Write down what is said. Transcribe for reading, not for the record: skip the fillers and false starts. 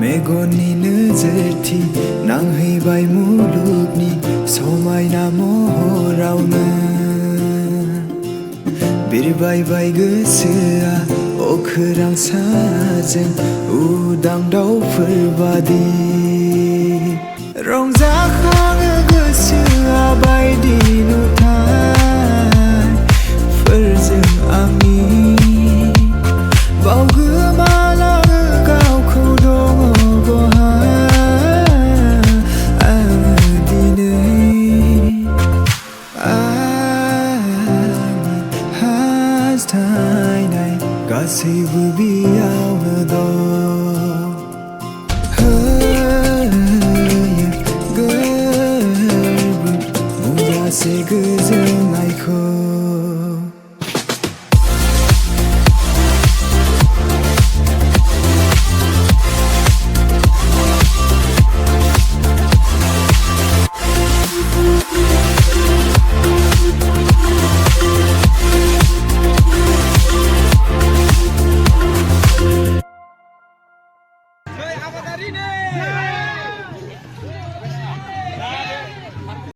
मेगननि नोजोरथि नांहैबाय मुलुगनि समायना महरावनो बिरबायबाय गोसोआ अखोरां साजों उदां दाउफोर बादि रंजाखाङो गोसोआ बायदि नुथायफोरजों आंनि बावगोमालाङो गावखौ दङ बहा आङो दिनै आंनि हास्थायनाय गासैबो बेयावनो दं बुंजासे गोजोननायखौ Hey, apa tadi nih?